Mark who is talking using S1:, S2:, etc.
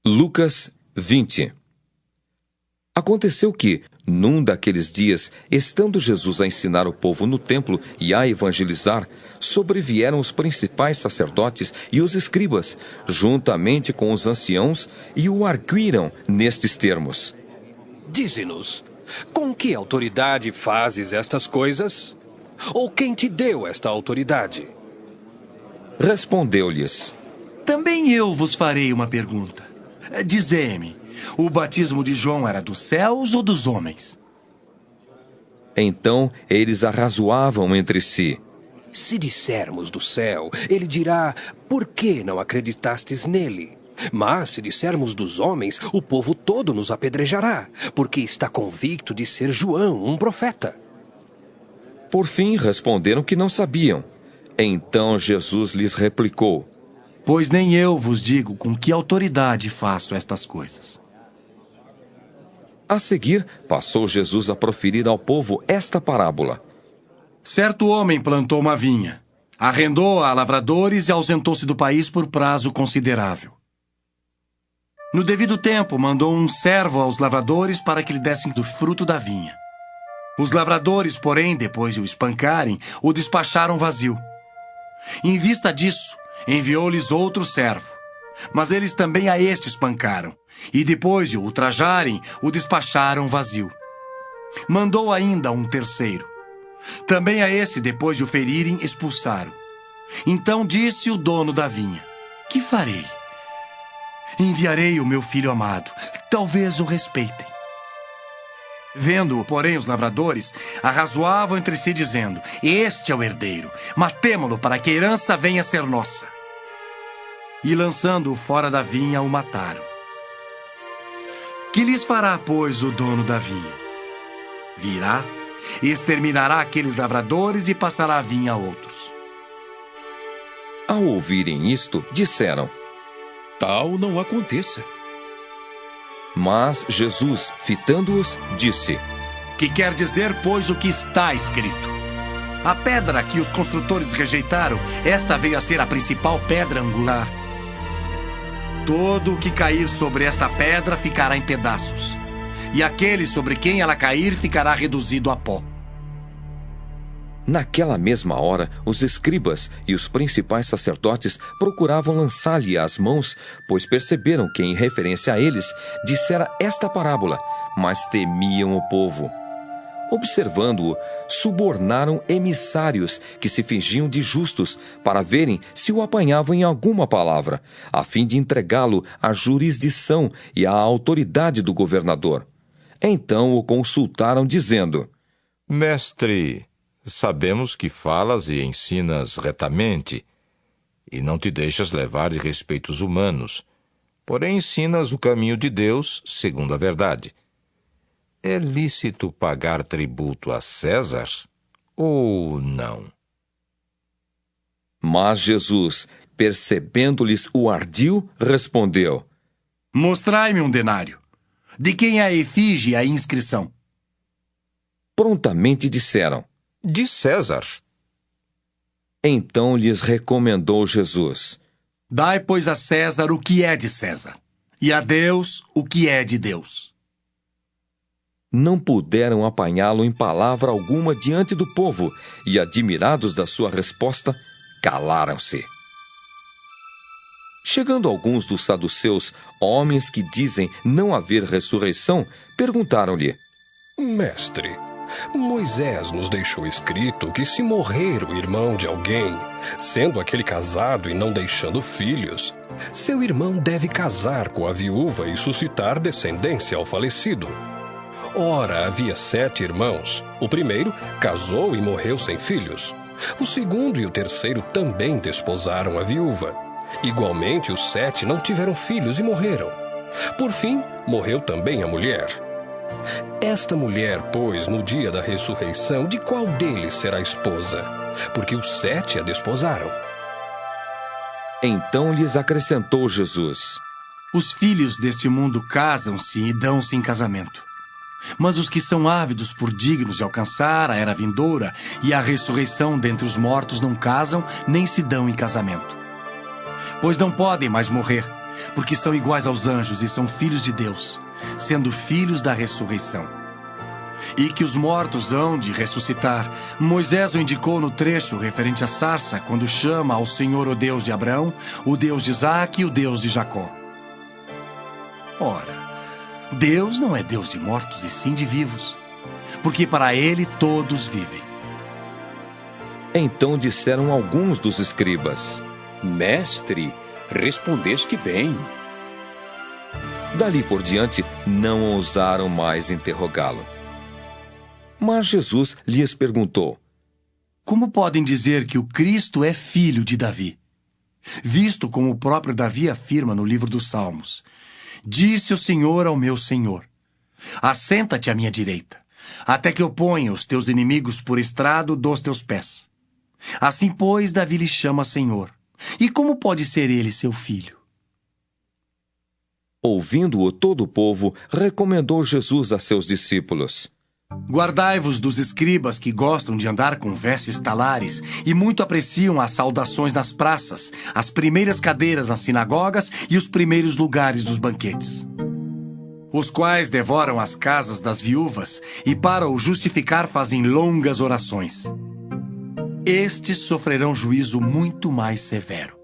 S1: Lucas 20. Aconteceu que, num daqueles dias, estando Jesus a ensinar o povo no templo e a evangelizar, sobrevieram os principais sacerdotes e os escribas, juntamente com os anciãos, e o arguíram nestes termos:
S2: Dize-nos, com que autoridade fazes estas coisas? Ou quem te deu esta autoridade?
S1: Respondeu-lhes:
S3: Também eu vos farei uma pergunta. Dizei-me, o batismo de João era dos céus ou dos homens?
S1: Então eles arrazoavam entre si.
S2: Se dissermos do céu, ele dirá, por que não acreditastes nele? Mas se dissermos dos homens, o povo todo nos apedrejará, porque está convicto de ser João, um profeta.
S1: Por fim responderam que não sabiam. Então Jesus lhes replicou:
S3: Pois nem eu vos digo com que autoridade faço estas coisas.
S1: A seguir, passou Jesus a proferir ao povo esta parábola.
S3: Certo homem plantou uma vinha, arrendou-a a lavradores e ausentou-se do país por prazo considerável. No devido tempo, mandou um servo aos lavradores para que lhe dessem do fruto da vinha. Os lavradores, porém, depois de o espancarem, o despacharam vazio. Em vista disso, enviou-lhes outro servo. Mas eles também a este espancaram, e depois de o ultrajarem, o despacharam vazio. Mandou ainda um terceiro. Também a esse, depois de o ferirem, expulsaram. Então disse o dono da vinha: Que farei? Enviarei o meu filho amado, talvez o respeitem. Vendo-o, porém, os lavradores arrazoavam entre si, dizendo: Este é o herdeiro, matemo-lo para que a herança venha a ser nossa. E lançando-o fora da vinha, o mataram. Que lhes fará, pois, o dono da vinha? Virá, exterminará aqueles lavradores e passará a vinha a outros.
S1: Ao ouvirem isto, disseram:
S4: Tal não aconteça.
S1: Mas Jesus, fitando-os, disse:
S3: Que quer dizer, pois, o que está escrito? A pedra que os construtores rejeitaram, esta veio a ser a principal pedra angular. Todo o que cair sobre esta pedra ficará em pedaços, e aquele sobre quem ela cair ficará reduzido a pó.
S1: Naquela mesma hora, os escribas e os principais sacerdotes procuravam lançar-lhe as mãos, pois perceberam que, em referência a eles, dissera esta parábola, mas temiam o povo. Observando-o, subornaram emissários que se fingiam de justos para verem se o apanhavam em alguma palavra, a fim de entregá-lo à jurisdição e à autoridade do governador. Então o consultaram, dizendo:
S5: Mestre, sabemos que falas e ensinas retamente, e não te deixas levar de respeitos humanos, porém ensinas o caminho de Deus segundo a verdade. É lícito pagar tributo a César ou não?
S1: Mas Jesus, percebendo-lhes o ardil, respondeu:
S3: Mostrai-me um denário. De quem é a efígie e a inscrição?
S1: Prontamente disseram:
S5: De César.
S1: Então lhes recomendou Jesus:
S3: Dai, pois, a César o que é de César, e a Deus o que é de Deus.
S1: Não puderam apanhá-lo em palavra alguma diante do povo, e, admirados da sua resposta, calaram-se. Chegando alguns dos saduceus, homens que dizem não haver ressurreição, perguntaram-lhe:
S2: Mestre, Moisés nos deixou escrito que se morrer o irmão de alguém, sendo aquele casado e não deixando filhos, seu irmão deve casar com a viúva e suscitar descendência ao falecido. Ora, havia 7 irmãos. O primeiro casou e morreu sem filhos. O segundo e o terceiro também desposaram a viúva. Igualmente, os 7 não tiveram filhos e morreram. Por fim, morreu também a mulher. Esta mulher, pois, no dia da ressurreição, de qual deles será esposa? Porque os 7 a desposaram.
S1: Então lhes acrescentou Jesus:
S3: Os filhos deste mundo casam-se e dão-se em casamento. Mas os que são ávidos por dignos de alcançar a era vindoura e a ressurreição dentre os mortos não casam nem se dão em casamento. Pois não podem mais morrer, porque são iguais aos anjos e são filhos de Deus, sendo filhos da ressurreição. E que os mortos hão de ressuscitar. Moisés o indicou no trecho referente à sarça, quando chama ao Senhor o Deus de Abraão, o Deus de Isaque e o Deus de Jacó. Ora, Deus não é Deus de mortos, e sim de vivos, porque para ele todos vivem.
S1: Então disseram alguns dos escribas:
S4: Mestre, respondeste bem.
S1: Dali por diante, não ousaram mais interrogá-lo. Mas Jesus lhes perguntou:
S3: Como podem dizer que o Cristo é filho de Davi? Visto como o próprio Davi afirma no livro dos Salmos: Disse o Senhor ao meu Senhor: Assenta-te à minha direita, até que eu ponha os teus inimigos por estrado dos teus pés. Assim, pois, Davi lhe chama Senhor. E como pode ser ele seu filho?
S1: Ouvindo-o todo o povo, recomendou Jesus a seus discípulos:
S3: Guardai-vos dos escribas que gostam de andar com vestes talares e muito apreciam as saudações nas praças, as primeiras cadeiras nas sinagogas e os primeiros lugares dos banquetes, os quais devoram as casas das viúvas e para o justificar fazem longas orações. Estes sofrerão juízo muito mais severo.